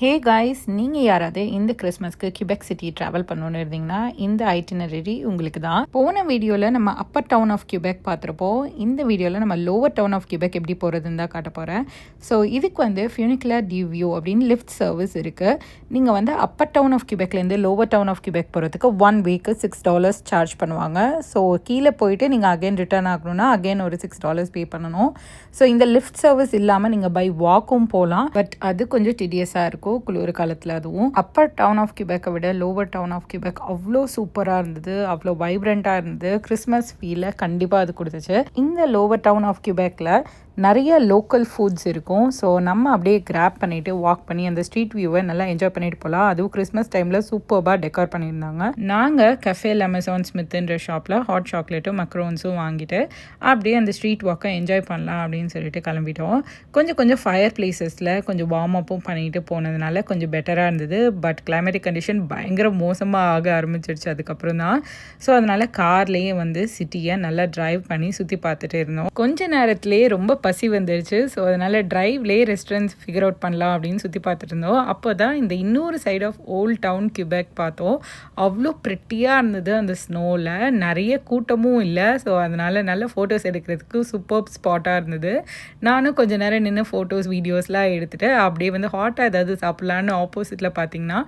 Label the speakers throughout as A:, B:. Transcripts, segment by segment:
A: Hey guys, நீங்கள் யாராவது இந்த கிறிஸ்மஸ்க்கு கியூபெக் சிட்டி ட்ராவல் பண்ணணுன்னு இருந்தீங்கன்னா இந்த ஐட்டினரி உங்களுக்கு தான். போன வீடியோவில் நம்ம அப்பர் டவுன் ஆஃப் கியூபெக் பார்த்துருப்போம். இந்த வீடியோவில் நம்ம லோவர் டவுன் ஆஃப் கியூபெக் எப்படி போகிறதுன்னு தான் காட்ட போகிறேன். ஸோ இதுக்கு வந்து ஃபியூனிகுலர் டி வியூ அப்படின்னு லிஃப்ட் சர்வீஸ் இருக்குது. நீங்கள் வந்து அப்பர் டவுன் ஆஃப் கியூபெக்லேருந்து லோவர் டவுன் ஆஃப் கியூபெக் போகிறதுக்கு 1 வீக்கு $6 சார்ஜ் பண்ணுவாங்க. ஸோ கீழே போயிட்டு நீங்கள் அகைன் ரிட்டர்ன் ஆகணும்னா அகைன் ஒரு $6 பே பண்ணணும். ஸோ இந்த லிஃப்ட் சர்வீஸ் இல்லாமல் நீங்கள் பை வாக்கும் போகலாம். பட் அது கொஞ்சம் டிடியஸாக இருக்கும் குளிர் காலத்தில். அதுவும் அப்பர் டவுன் ஆஃப் கியூபெக்கை விட லோவர் டவுன் ஆஃப் கியூபெக் அவ்வளோ சூப்பராக இருந்தது, அவ்வளோ வைப்ரண்ட்டாக இருந்தது. கிறிஸ்மஸ் ஃபீலை கண்டிப்பாக அது கொடுத்துச்சு. இந்த லோவர் டவுன் ஆஃப் கியூபெக்கில் நிறைய லோக்கல் ஃபுட்ஸ் இருக்கும். ஸோ நம்ம அப்படியே கிராப் பண்ணிவிட்டு வாக் பண்ணி அந்த ஸ்ட்ரீட் வியூவை நல்லா என்ஜாய் பண்ணிட்டு போகலாம். அதுவும் கிறிஸ்மஸ் டைமில் சூப்பராக டெக்கார் பண்ணியிருந்தாங்க. நாங்கள் கஃபே அமேசான் ஸ்மித்ன்ற ஷாப்பில் ஹாட் சாக்லேட்டும் மக்ரோன்ஸும் வாங்கிட்டு அப்படியே அந்த ஸ்ட்ரீட் வாக்கை என்ஜாய் பண்ணலாம் அப்படின்னு சொல்லிட்டு கிளம்பிட்டோம். கொஞ்சம் ஃபயர் பிளேசஸில் கொஞ்சம் வார்ம் அப்பும் பண்ணிட்டு போனதுனால கொஞ்சம் பெட்டராக இருந்தது. பட் கிளைமேட்டிக் கண்டிஷன் பயங்கர மோசமாக ஆக ஆரம்பிச்சிருச்சு அதுக்கப்புறம் தான். ஸோ அதனால் கார்லேயே வந்து சிட்டியை நல்லா ட்ரைவ் பண்ணி சுற்றி பார்த்துட்டு இருந்தோம். கொஞ்ச நேரத்துலேயே ரொம்ப பசி வந்துருச்சு. ஸோ அதனால் ட்ரைவ்லேயே ரெஸ்டாரண்ட்ஸ் ஃபிகர் அவுட் பண்ணலாம் அப்படின்னு சுற்றி பார்த்துட்டு இருந்தோம். அப்போ தான் இந்த இன்னொரு side of old town Quebec பார்த்தோம். அவ்வளோ ப்ரிட்டியாக இருந்தது. அந்த ஸ்னோவில் நிறைய கூட்டமும் இல்லை. ஸோ அதனால் நல்ல ஃபோட்டோஸ் எடுக்கிறதுக்கு சூப்பர் ஸ்பாட்டாக இருந்தது. நானும் கொஞ்சம் நேரம் நின்று ஃபோட்டோஸ் வீடியோஸ்லாம் எடுத்துகிட்டு அப்படியே வந்து ஹாட்டாக ஏதாவது சாப்பிட்லான்னு ஆப்போசிட்டில் பார்த்தீங்கன்னா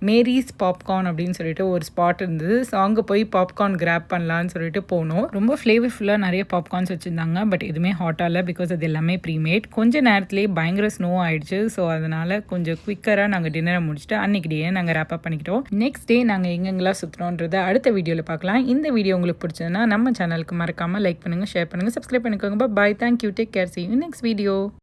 A: மேரிஸ் பாப்கார்ன் அப்படின்னு சொல்லிட்டு ஒரு ஸ்பாட் இருந்தது. ஸோ அங்கே போய் பாப்கார்ன் கிராப் பண்ணலான்னு சொல்லிட்டு போனோம். ரொம்ப ஃப்ளேவர்ஃபுல்லாக நிறைய பாப்கார்ன்ஸ் வச்சுருந்தாங்க. பட் எதுவுமே ஹாட்டாக இல்லை, பிகாஸ் அது எல்லாமே ப்ரீமேட். கொஞ்சம் நேரத்துலேயே பயங்கர ஸ்னோ ஆயிடுச்சு. ஸோ அதனால் கொஞ்சம் குவிக்கராக நாங்கள் டின்னரை முடிச்சுட்டு அன்றைக்கி டே நாங்கள் ரேப் அப் பண்ணிக்கிட்டோம். நெக்ஸ்ட் டே நாங்கள் எங்கெங்கெல்லாம் சுற்றுறோன்றதை அடுத்த வீடியோவில் பார்க்கலாம். இந்த வீடியோ உங்களுக்கு பிடிச்சதுன்னா நம்ம சேனலுக்கு மறக்காமல் லைக் பண்ணுங்கள், ஷேர் பண்ணுங்கள், சப்ஸ்கிரைப் பண்ணிக்கோங்க. Bye, thank you, take care, see you in next video.